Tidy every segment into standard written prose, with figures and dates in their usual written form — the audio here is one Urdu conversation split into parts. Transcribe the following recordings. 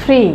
3,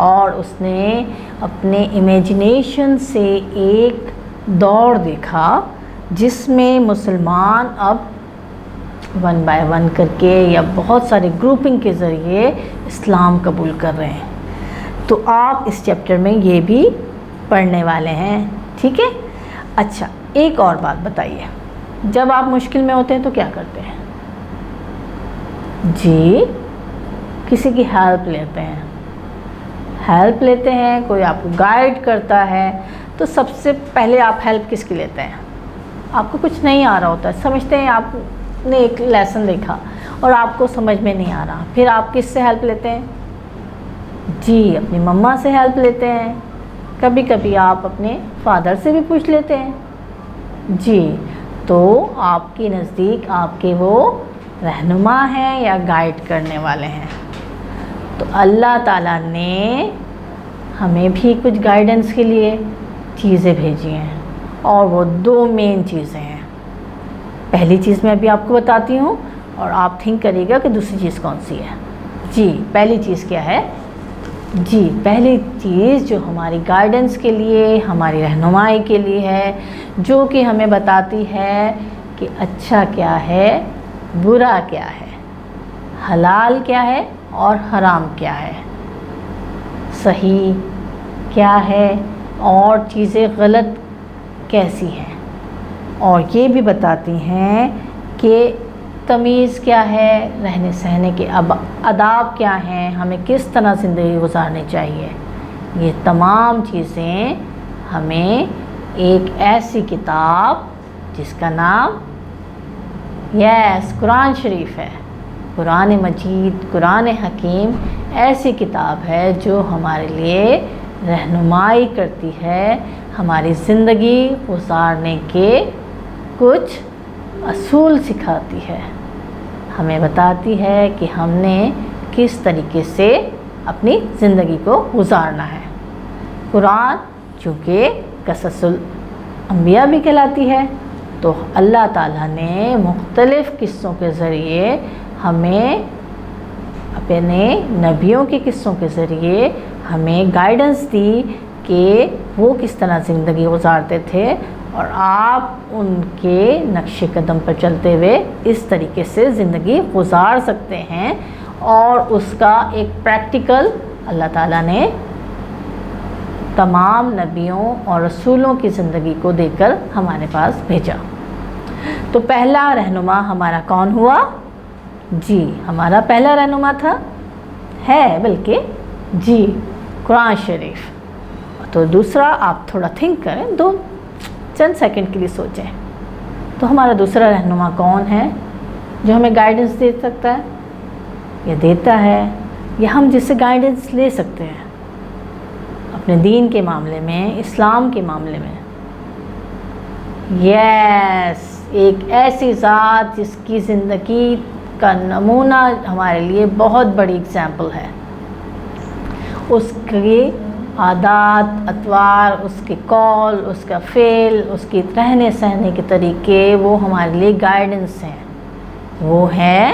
اور اس نے اپنے امیجنیشن سے ایک دور دیکھا جس میں مسلمان اب 1 بائی 1 کر کے یا بہت سارے گروپنگ کے ذریعے اسلام قبول کر رہے ہیں. تو آپ اس چیپٹر میں یہ بھی پڑھنے والے ہیں. ٹھیک ہے. اچھا ایک اور بات بتائیے, جب آپ مشکل میں ہوتے ہیں تو کیا کرتے ہیں؟ جی کسی کی ہیلپ لیتے ہیں. ہیلپ لیتے ہیں, کوئی آپ کو گائیڈ کرتا ہے تو سب سے پہلے آپ ہیلپ کس کی لیتے ہیں؟ آپ کو کچھ نہیں آ رہا ہوتا ہے, سمجھتے ہیں آپ نے ایک لیسن دیکھا اور آپ کو سمجھ میں نہیں آ رہا, پھر آپ کس سے ہیلپ لیتے ہیں؟ جی اپنی مما سے ہیلپ لیتے ہیں. کبھی کبھی آپ اپنے فادر سے بھی پوچھ لیتے ہیں. جی تو آپ کے نزدیک آپ کے وہ رہنما ہیں یا گائیڈ کرنے والے ہیں. تو اللہ تعالیٰ نے ہمیں بھی کچھ گائیڈنس کے لیے چیزیں بھیجی ہیں, اور وہ 2 مین چیزیں ہیں. پہلی چیز میں ابھی آپ کو بتاتی ہوں اور آپ تھنک کریے گا کہ دوسری چیز کون سی ہے. جی پہلی چیز کیا ہے؟ جی پہلی چیز جو ہماری گائیڈنس کے لیے, ہماری رہنمائی کے لیے ہے, جو کہ ہمیں بتاتی ہے کہ اچھا کیا ہے, برا کیا ہے, حلال کیا ہے اور حرام کیا ہے, صحیح کیا ہے اور چیزیں غلط کیسی ہیں, اور یہ بھی بتاتی ہیں کہ تمیز کیا ہے, رہنے سہنے کے آداب کیا ہیں, ہمیں کس طرح زندگی گزارنی چاہیے. یہ تمام چیزیں ہمیں ایک ایسی کتاب جس کا نام قرآن شریف ہے, قرآن مجید, قرآن حکیم, ایسی کتاب ہے جو ہمارے لیے رہنمائی کرتی ہے, ہماری زندگی گزارنے کے کچھ اصول سکھاتی ہے, ہمیں بتاتی ہے کہ ہم نے کس طریقے سے اپنی زندگی کو گزارنا ہے. قرآن چونکہ قصص الانبیاء بھی کہلاتی ہے, تو اللہ تعالیٰ نے مختلف قصوں کے ذریعے ہمیں, اپنے نبیوں کے قصوں کے ذریعے ہمیں گائیڈنس دی کہ وہ کس طرح زندگی گزارتے تھے, اور آپ ان کے نقش قدم پر چلتے ہوئے اس طریقے سے زندگی گزار سکتے ہیں. اور اس کا ایک پریکٹیکل اللہ تعالیٰ نے تمام نبیوں اور رسولوں کی زندگی کو دیکھ کر ہمارے پاس بھیجا. تو پہلا رہنما ہمارا کون ہوا؟ جی ہمارا پہلا رہنما تھا, ہے بلکہ, جی قرآن شریف. تو دوسرا آپ تھوڑا تھنک کریں, چند سیکنڈ کے لیے سوچیں, تو ہمارا دوسرا رہنما کون ہے جو ہمیں گائیڈنس دے سکتا ہے یا دیتا ہے, یا ہم جس سے گائیڈنس لے سکتے ہیں اپنے دین کے معاملے میں, اسلام کے معاملے میں؟ ایک ایسی ذات جس کی زندگی کا نمونہ ہمارے لیے بہت بڑی اگزامپل ہے. اس کے عادات, اطوار, اس کے قول, اس کا فعل, اس کے رہنے سہنے کے طریقے, وہ ہمارے لیے گائیڈنس ہیں. وہ ہیں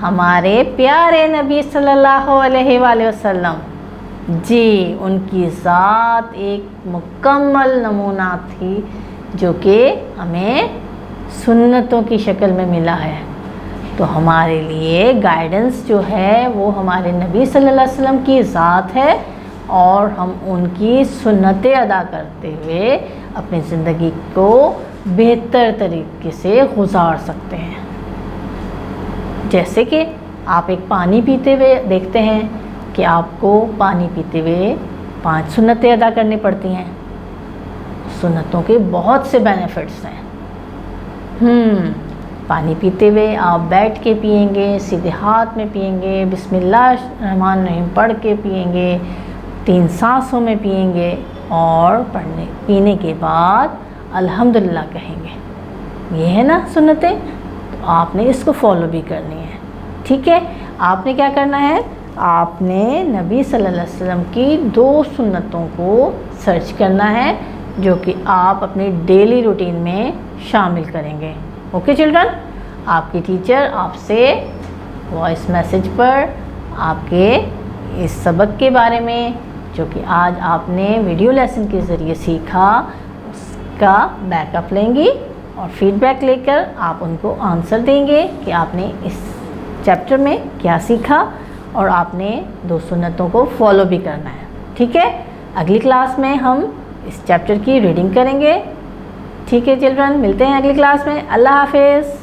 ہمارے پیارے نبی صلی اللہ علیہ وآلہ وسلم. جی ان کی ذات ایک مکمل نمونہ تھی جو کہ ہمیں سنتوں کی شکل میں ملا ہے. تو ہمارے لیے گائیڈنس جو ہے وہ ہمارے نبی صلی اللہ علیہ وسلم کی ذات ہے, اور ہم ان کی سنتیں ادا کرتے ہوئے اپنی زندگی کو بہتر طریقے سے گزار سکتے ہیں. جیسے کہ آپ ایک پانی پیتے ہوئے دیکھتے ہیں کہ آپ کو پانی پیتے ہوئے 5 سنتیں ادا کرنی پڑتی ہیں. سنتوں کے بہت سے بینیفٹس ہیں. پانی پیتے ہوئے آپ بیٹھ کے پئیں گے, سیدھے ہاتھ میں پئیں گے, بسم اللہ الرحمن الرحیم پڑھ کے پئیں گے, 3 سانسوں میں پئیں گے, اور پینے کے بعد الحمدللہ کہیں گے. یہ ہے نا سنتیں. تو آپ نے اس کو فالو بھی کرنی ہے. ٹھیک ہے, آپ نے کیا کرنا ہے, آپ نے نبی صلی اللہ علیہ وسلم کی 2 سنتوں کو سرچ کرنا ہے جو کہ آپ اپنی ڈیلی روٹین میں شامل کریں گے. اوکے چلڈرن, آپ کی ٹیچر آپ سے وائس میسیج پر آپ کے اس سبق کے بارے میں جو کہ آج آپ نے ویڈیو لیسن کے ذریعے سیکھا اس کا بیک اپ لیں گی اور فیڈ بیک لے کر آپ ان کو آنسر دیں گے کہ آپ نے اس چیپٹر میں کیا سیکھا اور آپ نے 2 سنتوں کو فالو بھی کرنا ہے. ٹھیک ہے, اگلی کلاس میں ہم اس چیپٹر کی ریڈنگ کریں گے. ٹھیک ہے چلڈرن, ملتے ہیں اگلی کلاس میں. اللہ حافظ.